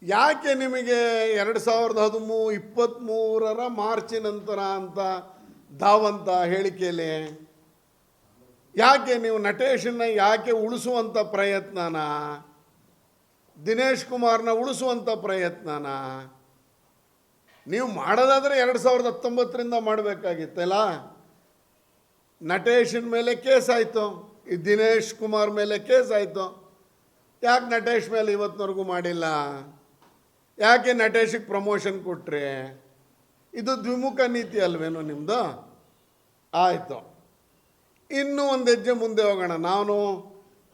ಯಾಕೆ ನಿಮಗೆ 2023 ಮಾರ್ಚ್ ನಂತರ ಅಂತ ಧಾವಂತ ಹೇಳಿಕೆಯಲ್ಲಿ ಯಾಕೆ ನೀವು ನಟೇಶನ್ನ ಯಾಕೆ ಉಳಿಸುವಂಥ ಪ್ರಯತ್ನನ, ದಿನೇಶ್ ಕುಮಾರ್ನ ಉಳಿಸುವಂಥ ಪ್ರಯತ್ನನ ನೀವು ಮಾಡೋದಾದರೆ 2019 ಮಾಡಬೇಕಾಗಿತ್ತಲ್ಲ. ನಟೇಶನ ಮೇಲೆ ಕೇಸ್ ಆಯಿತು, ಈ ದಿನೇಶ್ ಕುಮಾರ್ ಮೇಲೆ ಕೇಸ್ ಆಯಿತು, ಯಾಕೆ ನಟೇಶ್ ಮೇಲೆ ಇವತ್ತಿನವರೆಗೂ ಮಾಡಿಲ್ಲ? ಯಾಕೆ ನಟೇಶಿಗೆ ಪ್ರಮೋಷನ್ ಕೊಟ್ರಿ? ಇದು ದ್ವಿಮುಖ ನೀತಿ ಅಲ್ವೇನೋ ನಿಮ್ಮದು? ಆಯಿತು, ಇನ್ನೂ ಒಂದು ಹೆಜ್ಜೆ ಮುಂದೆ ಹೋಗೋಣ. ನಾನು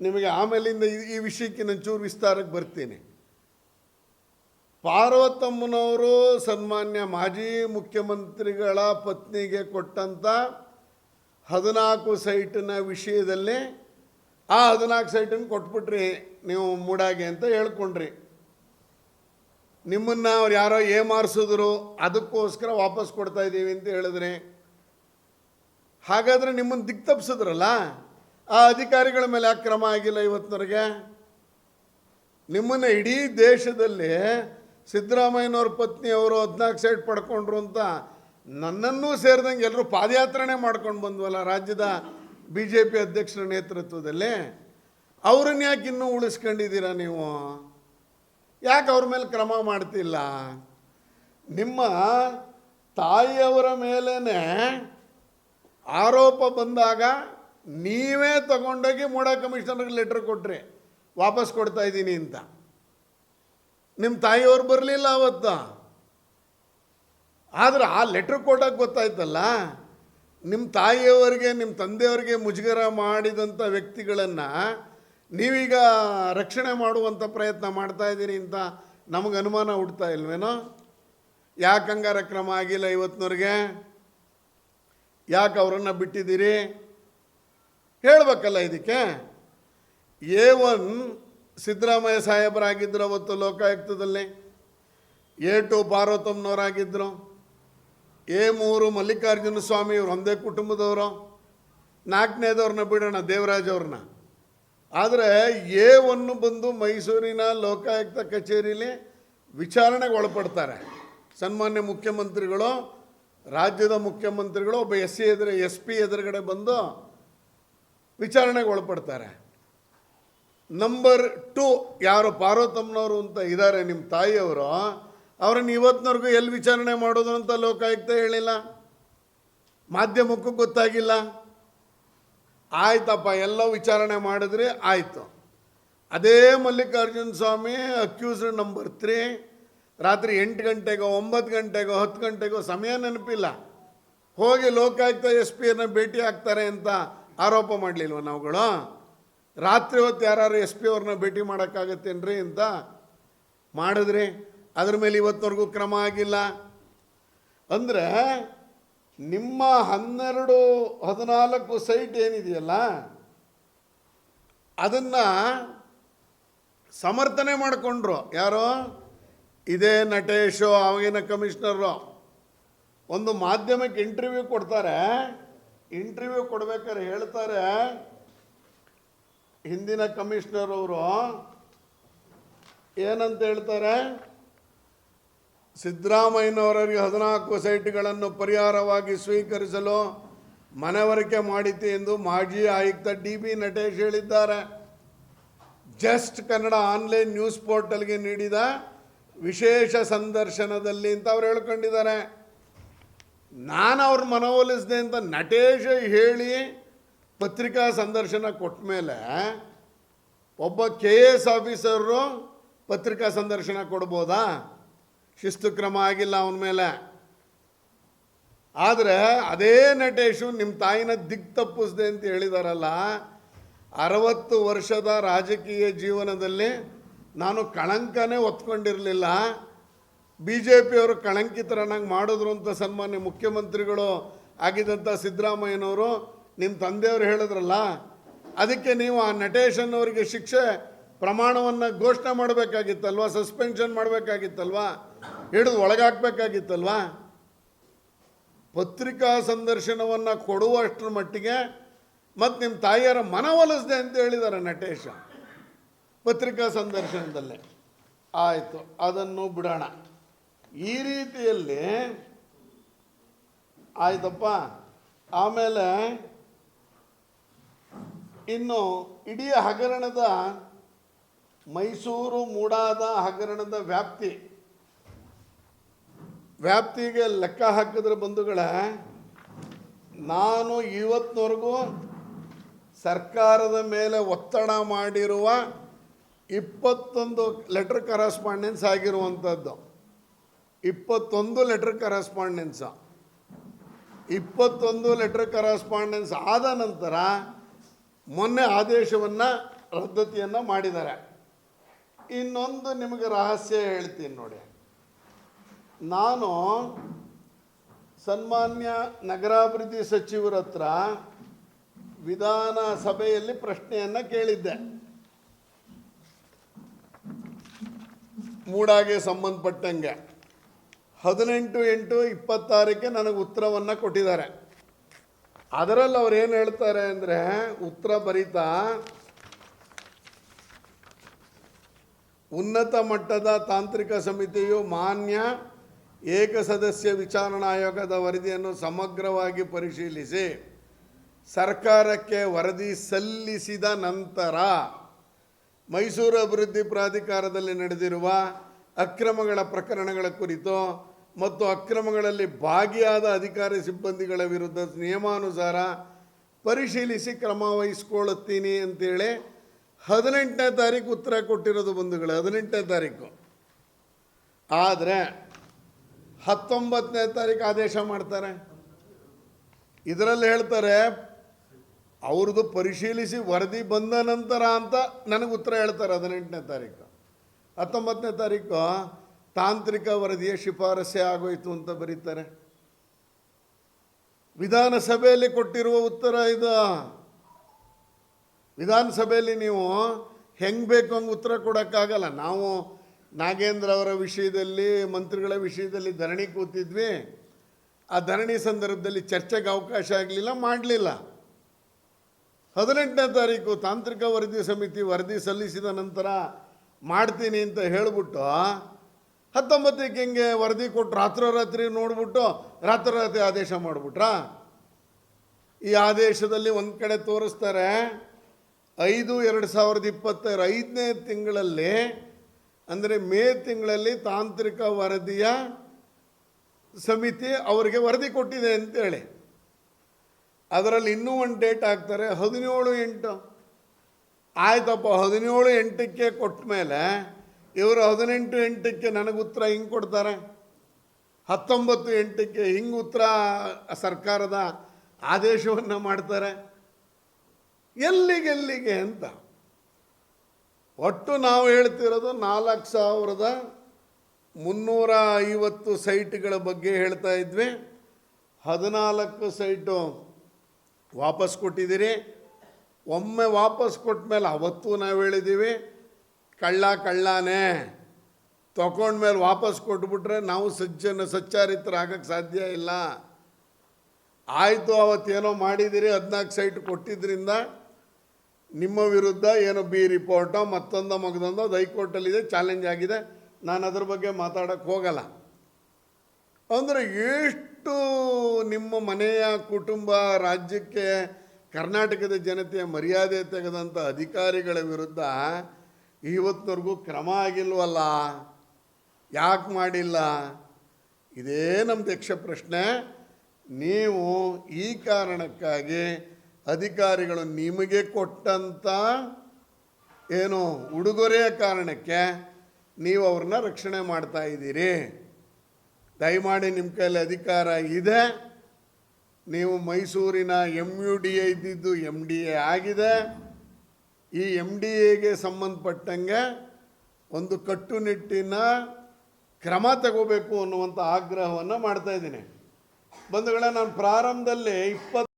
ನಿಮಗೆ ಆಮೇಲಿಂದ ಈ ವಿಷಯಕ್ಕೆ ನಾನು ಚೂರು ವಿಸ್ತಾರಕ್ಕೆ ಬರ್ತೀನಿ. ಪಾರ್ವತಮ್ಮನವರು ಸನ್ಮಾನ್ಯ ಮಾಜಿ ಮುಖ್ಯಮಂತ್ರಿಗಳ ಪತ್ನಿಗೆ ಕೊಟ್ಟಂಥ 14 ಸೈಟಿನ ವಿಷಯದಲ್ಲಿ ಆ 14 ಸೈಟನ್ನು ಕೊಟ್ಬಿಟ್ರಿ ನೀವು ಮೂಡಾಗೆ ಅಂತ ಹೇಳ್ಕೊಂಡ್ರಿ. ನಿಮ್ಮನ್ನು ಅವ್ರು ಯಾರೋ ಏಮಾರಿಸಿದ್ರು, ಅದಕ್ಕೋಸ್ಕರ ವಾಪಸ್ ಕೊಡ್ತಾ ಇದ್ದೀವಿ ಅಂತ ಹೇಳಿದ್ರಿ. ಹಾಗಾದರೆ ನಿಮ್ಮನ್ನು ದಿಕ್ತಪ್ಪಿಸಿದ್ರಲ್ಲ, ಆ ಅಧಿಕಾರಿಗಳ ಮೇಲೆ ಯಾಕೆ ಕ್ರಮ ಆಗಿಲ್ಲ ಇವತ್ತಿನವರೆಗೆ? ನಿಮ್ಮನ್ನು ಇಡೀ ದೇಶದಲ್ಲಿ ಸಿದ್ದರಾಮಯ್ಯನವ್ರ ಪತ್ನಿಯವರು 14 ಸೈಟ್ ಪಡ್ಕೊಂಡ್ರು ಅಂತ ನನ್ನನ್ನೂ ಸೇರಿದಂಗೆ ಎಲ್ಲರೂ ಪಾದಯಾತ್ರೆ ಮಾಡ್ಕೊಂಡು ಬಂದ್ವಲ್ಲ ರಾಜ್ಯದ BJP ಅಧ್ಯಕ್ಷರ ನೇತೃತ್ವದಲ್ಲಿ. ಅವ್ರನ್ನ ಯಾಕೆ ಇನ್ನೂ ಉಳಿಸ್ಕೊಂಡಿದ್ದೀರಾ ನೀವು? ಯಾಕೆ ಅವ್ರ ಮೇಲೆ ಕ್ರಮ ಮಾಡ್ತಿಲ್ಲ? ನಿಮ್ಮ ತಾಯಿಯವರ ಮೇಲೇ ಆರೋಪ ಬಂದಾಗ ನೀವೇ ತಗೊಂಡೋಗಿ ಮೂಡಾ ಕಮಿಷನರ್ಗೆ ಲೆಟ್ರ್ ಕೊಟ್ರಿ, ವಾಪಸ್ ಕೊಡ್ತಾ ಇದ್ದೀನಿ ಅಂತ. ನಿಮ್ಮ ತಾಯಿಯವ್ರು ಬರಲಿಲ್ಲ ಅವತ್ತು. ಆದರೆ ಆ ಲೆಟ್ರ್ ಕೊಡೋಕ್ಕೆ ಗೊತ್ತಾಯ್ತಲ್ಲ, ನಿಮ್ಮ ತಾಯಿಯವರಿಗೆ ನಿಮ್ಮ ತಂದೆಯವರಿಗೆ ಮುಜುಗರ ಮಾಡಿದಂಥ ವ್ಯಕ್ತಿಗಳನ್ನು ನೀವೀಗ ರಕ್ಷಣೆ ಮಾಡುವಂಥ ಪ್ರಯತ್ನ ಮಾಡ್ತಾಯಿದ್ದೀರಿ ಅಂತ ನಮಗೆ ಅನುಮಾನ ಹುಡ್ತಾ ಇಲ್ವೇನೋ? ಯಾಕೆ ಹಂಗಾರ ಕ್ರಮ ಆಗಿಲ್ಲ ಇವತ್ತಿನವ್ರಿಗೆ? ಯಾಕೆ ಅವರನ್ನು ಬಿಟ್ಟಿದ್ದೀರಿ? ಹೇಳಬೇಕಲ್ಲ ಇದಕ್ಕೆ. A1 ಸಿದ್ದರಾಮಯ್ಯ ಸಾಹೇಬರಾಗಿದ್ದರು ಅವತ್ತು ಲೋಕಾಯುಕ್ತದಲ್ಲಿ, A2 ಪಾರ್ವತಮ್ಮನವರಾಗಿದ್ದರು, A3 ಮಲ್ಲಿಕಾರ್ಜುನ ಸ್ವಾಮಿ ಇವರು ಒಂದೇ ಕುಟುಂಬದವರು, 4ನೇದವ್ರನ್ನ ಬಿಡೋಣ ದೇವರಾಜ್ ಅವ್ರನ್ನ. ಆದರೆ A1 ಬಂದು ಮೈಸೂರಿನ ಲೋಕಾಯುಕ್ತ ಕಚೇರಿಲಿ ವಿಚಾರಣೆಗೆ ಒಳಪಡ್ತಾರೆ. ಸನ್ಮಾನ್ಯ ಮುಖ್ಯಮಂತ್ರಿಗಳು, ರಾಜ್ಯದ ಮುಖ್ಯಮಂತ್ರಿಗಳು ಒಬ್ಬ SP ಎದುರುಗಡೆ ಬಂದು ವಿಚಾರಣೆಗೆ ಒಳಪಡ್ತಾರೆ. ನಂಬರ್ 2 ಯಾರು ಪಾರ್ವತಮ್ಮನವರು ಅಂತ ಇದ್ದಾರೆ ನಿಮ್ಮ ತಾಯಿಯವರು, ಅವ್ರನ್ನ ಇವತ್ತಿನವರೆಗೂ ಎಲ್ಲಿ ವಿಚಾರಣೆ ಮಾಡೋದು ಅಂತ ಲೋಕಾಯುಕ್ತ ಹೇಳಿಲ್ಲ, ಮಾಧ್ಯಮಕ್ಕೂ ಗೊತ್ತಾಗಿಲ್ಲ. ಆಯ್ತಪ್ಪ, ಎಲ್ಲ ವಿಚಾರಣೆ ಮಾಡಿದ್ರಿ, ಆಯಿತು. ಅದೇ ಮಲ್ಲಿಕಾರ್ಜುನ ಸ್ವಾಮಿ ಅಕ್ಯೂಸ್ಡ್ ನಂಬರ್ 3 ರಾತ್ರಿ 8 ಗಂಟೆಗೋ 9 ಗಂಟೆಗೋ 10 ಗಂಟೆಗೋ ಸಮಯ ನೆನಪಿಲ್ಲ, ಹೋಗಿ ಲೋಕಾಯುಕ್ತ SP ಭೇಟಿ ಆಗ್ತಾರೆ ಅಂತ ಆರೋಪ ಮಾಡಲಿಲ್ವ ನಾವುಗಳು? ರಾತ್ರಿ ಹೊತ್ತು ಯಾರು SP ಅವ್ರನ್ನ ಭೇಟಿ ಮಾಡೋಕ್ಕಾಗತ್ತೇನ್ರಿ ಅಂತ ಮಾಡಿದ್ರಿ. ಅದ್ರ ಮೇಲೆ ಇವತ್ತಿನವರೆಗೂ ಕ್ರಮ ಆಗಿಲ್ಲ. ಅಂದರೆ ನಿಮ್ಮ 14 ಸೈಟ್ ಏನಿದೆಯಲ್ಲ, ಅದನ್ನು ಸಮರ್ಥನೆ ಮಾಡಿಕೊಂಡ್ರು ಯಾರೋ? ಇದೇ ನಟೇಶು, ಆವಾಗಿನ ಕಮಿಷನರು. ಒಂದು ಮಾಧ್ಯಮಕ್ಕೆ ಇಂಟರ್ವ್ಯೂ ಕೊಡ್ತಾರೆ. ಇಂಟರ್ವ್ಯೂ ಕೊಡ್ಬೇಕಾದ್ರೆ ಹೇಳ್ತಾರೆ, ಹಿಂದಿನ ಕಮಿಷನರ್ ಅವರು ಏನಂತ ಹೇಳ್ತಾರೆ, ಸಿದ್ದರಾಮಯ್ಯನವರಿಗೆ 14 ಸೈಟ್ಗಳನ್ನು ಪರಿಹಾರವಾಗಿ ಸ್ವೀಕರಿಸಲು ಮನವರಿಕೆ ಮಾಡಿತು ಎಂದು ಮಾಜಿ ಆಯುಕ್ತ DB ನಟೇಶ್ ಹೇಳಿದ್ದಾರೆ. ಜಸ್ಟ್ ಕನ್ನಡ ಆನ್ಲೈನ್ ನ್ಯೂಸ್ ಪೋರ್ಟಲ್ಗೆ ನೀಡಿದ ವಿಶೇಷ ಸಂದರ್ಶನದಲ್ಲಿ ಅಂತ ಅವ್ರು ಹೇಳ್ಕೊಂಡಿದ್ದಾರೆ. ನಾನು ಅವ್ರ ಮನವೊಲಿಸಿದೆ ಅಂತ ನಟೇಶ್ ಹೇಳಿ ಪತ್ರಿಕಾ ಸಂದರ್ಶನ ಕೊಟ್ಟ ಮೇಲೆ ಒಬ್ಬ KS ಆಫೀಸರು ಪತ್ರಿಕಾ ಸಂದರ್ಶನ ಕೊಡ್ಬೋದಾ? ಶಿಸ್ತು ಕ್ರಮ ಆಗಿಲ್ಲ ಅವನ ಮೇಲೆ. ಆದರೆ ಅದೇ ನಟೇಶು ನಿಮ್ಮ ತಾಯಿನ ದಿಕ್ತಪ್ಪಿಸ್ದೆ ಅಂತ ಹೇಳಿದಾರಲ್ಲ. 60 ವರ್ಷದ ರಾಜಕೀಯ ಜೀವನದಲ್ಲಿ ನಾನು ಕಳಂಕನೇ ಒತ್ಕೊಂಡಿರಲಿಲ್ಲ, BJPಯವರು ಕಳಂಕಿತರನ್ನಾಗಿ ಮಾಡಿದ್ರು ಅಂತ ಸನ್ಮಾನ್ಯ ಮುಖ್ಯಮಂತ್ರಿಗಳು ಆಗಿದ್ದಂಥ ಸಿದ್ದರಾಮಯ್ಯನವರು ನಿಮ್ಮ ತಂದೆಯವರು ಹೇಳಿದ್ರಲ್ಲ. ಅದಕ್ಕೆ ನೀವು ಆ ನಟೇಶನ್ನವರಿಗೆ ಶಿಕ್ಷೆ ಪ್ರಮಾಣವನ್ನು ಘೋಷಣೆ ಮಾಡಬೇಕಾಗಿತ್ತಲ್ವ, ಸಸ್ಪೆನ್ಷನ್ ಮಾಡಬೇಕಾಗಿತ್ತಲ್ವ, ಹಿಡಿದು ಒಳಗಾಕಬೇಕಾಗಿತ್ತಲ್ವ. ಪತ್ರಿಕಾ ಸಂದರ್ಶನವನ್ನು ಕೊಡುವಷ್ಟರ ಮಟ್ಟಿಗೆ ಮತ್ತು ನಿಮ್ಮ ತಾಯಿಯರ ಮನವೊಲಿಸಿದೆ ಅಂತ ಹೇಳಿದ್ದಾರೆ ನಟೇಶ ಪತ್ರಿಕಾ ಸಂದರ್ಶನದಲ್ಲೇ. ಆಯಿತು, ಅದನ್ನು ಬಿಡೋಣ. ಈ ರೀತಿಯಲ್ಲಿ ಆಯ್ತಪ್ಪ. ಆಮೇಲೆ ಇನ್ನು ಇಡೀ ಹಗರಣದ ಮೈಸೂರು ಮೂಡಾದ ಹಗರಣದ ವ್ಯಾಪ್ತಿಗೆ ಲೆಕ್ಕ ಹಾಕಿದ್ರೆ ಬಂಧುಗಳ, ನಾನು ಇವತ್ತಿನವರೆಗೂ ಸರ್ಕಾರದ ಮೇಲೆ ಒತ್ತಡ ಮಾಡಿರುವ 21 ಲೆಟರ್ ಕರೆಸ್ಪಾಂಡೆನ್ಸ್ ಆಗಿರುವಂಥದ್ದು. 21 ಲೆಟರ್ ಕರೆಸ್ಪಾಂಡೆನ್ಸ್. 21 ಲೆಟರ್ ಕರೆಸ್ಪಾಂಡೆನ್ಸ್ ಆದ ನಂತರ ಮೊನ್ನೆ ಆದೇಶವನ್ನು ರದ್ದತಿಯನ್ನು ಮಾಡಿದ್ದಾರೆ. ಇನ್ನೊಂದು ನಿಮಗೆ ರಹಸ್ಯ ಹೇಳ್ತೀನಿ ನೋಡಿ. ನಾನು ಸನ್ಮಾನ್ಯ ನಗರಾಭಿವೃದ್ಧಿ ಸಚಿವರ ಹತ್ರ ವಿಧಾನಸಭೆಯಲ್ಲಿ ಪ್ರಶ್ನೆಯನ್ನು ಕೇಳಿದ್ದೆ. ಮೂಡಾಗೆ ಸಂಬಂಧಪಟ್ಟಂಗೆ 18/8/26 ನನಗೆ ಉತ್ತರವನ್ನು ಕೊಟ್ಟಿದ್ದಾರೆ. ಅದರಲ್ಲಿ ಅವ್ರು ಏನು ಹೇಳ್ತಾರೆ ಅಂದರೆ, ಉತ್ತರ ಬರೀತಾ, ಉನ್ನತ ಮಟ್ಟದ ತಾಂತ್ರಿಕ ಸಮಿತಿಯು ಮಾನ್ಯ ಏಕಸದಸ್ಯ ವಿಚಾರಣಾ ಆಯೋಗದ ವರದಿಯನ್ನು ಸಮಗ್ರವಾಗಿ ಪರಿಶೀಲಿಸಿ ಸರ್ಕಾರಕ್ಕೆ ವರದಿ ಸಲ್ಲಿಸಿದ ನಂತರ ಮೈಸೂರು ಅಭಿವೃದ್ಧಿ ಪ್ರಾಧಿಕಾರದಲ್ಲಿ ನಡೆದಿರುವ ಅಕ್ರಮಗಳ ಪ್ರಕರಣಗಳ ಕುರಿತು ಮತ್ತು ಅಕ್ರಮಗಳಲ್ಲಿ ಭಾಗಿಯಾದ ಅಧಿಕಾರಿ ಸಿಬ್ಬಂದಿಗಳ ವಿರುದ್ಧ ನಿಯಮಾನುಸಾರ ಪರಿಶೀಲಿಸಿ ಕ್ರಮ ವಹಿಸ್ಕೊಳ್ಳುತ್ತೀನಿ ಅಂತೇಳಿ 18ನೇ ತಾರೀಕು ಉತ್ತರ ಕೊಟ್ಟಿರೋದು ಬಂಧುಗಳು. 18ನೇ ತಾರೀಕು. ಆದರೆ 19ನೇ ತಾರೀಕು ಆದೇಶ ಮಾಡ್ತಾರೆ. ಇದರಲ್ಲಿ ಹೇಳ್ತಾರೆ ಅವ್ರದ್ದು ಪರಿಶೀಲಿಸಿ ವರದಿ ಬಂದ ನಂತರ ಅಂತ ನನಗೆ ಉತ್ತರ ಹೇಳ್ತಾರೆ 18ನೇ ತಾರೀಕು. 19ನೇ ತಾರೀಕು ತಾಂತ್ರಿಕ ವರದಿಯ ಶಿಫಾರಸೆ ಆಗೋಯ್ತು ಅಂತ ಬರೀತಾರೆ. ವಿಧಾನಸಭೆಯಲ್ಲಿ ಕೊಟ್ಟಿರುವ ಉತ್ತರ ಇದು. ವಿಧಾನಸಭೆಯಲ್ಲಿ ನೀವು ಹೆಂಗೆ ಬೇಕು ಹಂಗೆ ಉತ್ತರ ಕೊಡೋಕ್ಕಾಗಲ್ಲ. ನಾವು ನಾಗೇಂದ್ರ ಅವರ ವಿಷಯದಲ್ಲಿ, ಮಂತ್ರಿಗಳ ವಿಷಯದಲ್ಲಿ ಧರಣಿ ಕೂತಿದ್ವಿ. ಆ ಧರಣಿ ಸಂದರ್ಭದಲ್ಲಿ ಚರ್ಚೆಗೆ ಅವಕಾಶ ಆಗಲಿಲ್ಲ, ಮಾಡಲಿಲ್ಲ. 18ನೇ ತಾರೀಕು ತಾಂತ್ರಿಕ ವರದಿ ಸಮಿತಿ ವರದಿ ಸಲ್ಲಿಸಿದ ನಂತರ ಮಾಡ್ತೀನಿ ಅಂತ ಹೇಳಿಬಿಟ್ಟು 19ಕ್ಕೆ ಹಿಂಗೆ ವರದಿ ಕೊಟ್ಟು ರಾತ್ರೋರಾತ್ರಿ ನೋಡಿಬಿಟ್ಟು ರಾತ್ರೋರಾತ್ರಿ ಆದೇಶ ಮಾಡಿಬಿಟ್ರಾ. ಈ ಆದೇಶದಲ್ಲಿ ಒಂದು ಕಡೆ ತೋರಿಸ್ತಾರೆ 5/2025 5ನೇ ತಿಂಗಳಲ್ಲಿ, ಅಂದರೆ ಮೇ ತಿಂಗಳಲ್ಲಿ ತಾಂತ್ರಿಕ ವರದಿಯ ಸಮಿತಿ ಅವರಿಗೆ ವರದಿ ಕೊಟ್ಟಿದೆ ಅಂತೇಳಿ. ಅದರಲ್ಲಿ ಇನ್ನೂ ಒಂದು ಡೇಟ್ ಹಾಕ್ತಾರೆ 17/8. ಆಯ್ತಪ್ಪ, 17/8ಕ್ಕೆ ಕೊಟ್ಟ ಮೇಲೆ ಇವರು 18/8ಕ್ಕೆ ನನಗೆ ಉತ್ತರ ಹಿಂಗೆ ಕೊಡ್ತಾರೆ, 19/8ಕ್ಕೆ ಹಿಂಗೆ ಉತ್ತರ ಸರ್ಕಾರದ ಆದೇಶವನ್ನು ಮಾಡ್ತಾರೆ. ಎಲ್ಲಿಗೆ ಅಂತ. ಒಟ್ಟು ನಾವು ಹೇಳ್ತಿರೋದು 4,350 ಸೈಟ್ಗಳ ಬಗ್ಗೆ ಹೇಳ್ತಾ ಇದ್ವಿ. 14 ಸೈಟು ವಾಪಸ್ ಕೊಟ್ಟಿದ್ದೀರಿ. ಒಮ್ಮೆ ವಾಪಸ್ ಕೊಟ್ಟ ಮೇಲೆ ಅವತ್ತು ನಾವು ಹೇಳಿದ್ದೀವಿ, ಕಳ್ಳನೇ ತಗೊಂಡ್ಮೇಲೆ ವಾಪಸ್ ಕೊಟ್ಬಿಟ್ರೆ ನಾವು ಸಚ್ಚಾರಿತರಾಗಕ್ಕೆ ಸಾಧ್ಯ ಇಲ್ಲ. ಆಯಿತು, ಅವತ್ತೇನೋ ಮಾಡಿದ್ದೀರಿ, 14 ಸೈಟ್ ಕೊಟ್ಟಿದ್ದರಿಂದ ನಿಮ್ಮ ವಿರುದ್ಧ ಏನೋ ಬಿ ರಿಪೋರ್ಟೋ ಮತ್ತೊಂದೋ ಮಗದೊಂದೋ ಅದು ಹೈಕೋರ್ಟಲ್ಲಿದೆ, ಚಾಲೆಂಜ್ ಆಗಿದೆ. ನಾನು ಅದ್ರ ಬಗ್ಗೆ ಮಾತಾಡೋಕ್ಕೆ ಹೋಗಲ್ಲ. ಅಂದರೆ ಎಷ್ಟು ನಿಮ್ಮ ಮನೆಯ ಕುಟುಂಬ, ರಾಜ್ಯಕ್ಕೆ, ಕರ್ನಾಟಕದ ಜನತೆಯ ಮರ್ಯಾದೆ ತೆಗೆದಂಥ ಅಧಿಕಾರಿಗಳ ವಿರುದ್ಧ ಇವತ್ತಿನವರೆಗೂ ಕ್ರಮ ಆಗಿಲ್ವಲ್ಲ, ಯಾಕೆ ಮಾಡಿಲ್ಲ? ಇದೇ ನಮ್ಮ ಯಕ್ಷ ಪ್ರಶ್ನೆ. ನೀವು ಈ ಕಾರಣಕ್ಕಾಗಿ ಅಧಿಕಾರಿಗಳು ನಿಮಗೆ ಕೊಟ್ಟಂಥ ಏನು ಉಡುಗೊರೆಯ ಕಾರಣಕ್ಕೆ ನೀವು ಅವ್ರನ್ನ ರಕ್ಷಣೆ ಮಾಡ್ತಾ ಇದ್ದೀರಿ. ದಯಮಾಡಿ ನಿಮ್ಮ ಕೈಯಲ್ಲಿ ಅಧಿಕಾರ ಇದೆ. ನೀವು ಮೈಸೂರಿನ MUDA ಇದ್ದಿದ್ದು MDA ಆಗಿದೆ. ಈ MDAಗೆ ಸಂಬಂಧಪಟ್ಟಂಗೆ ಒಂದು ಕಟ್ಟುನಿಟ್ಟಿನ ಕ್ರಮ ತಗೋಬೇಕು ಅನ್ನುವಂಥ ಆಗ್ರಹವನ್ನು ಮಾಡ್ತಾಯಿದ್ದೀನಿ. ಬಂಧುಗಳೇ, ನಾನು ಪ್ರಾರಂಭದಲ್ಲಿ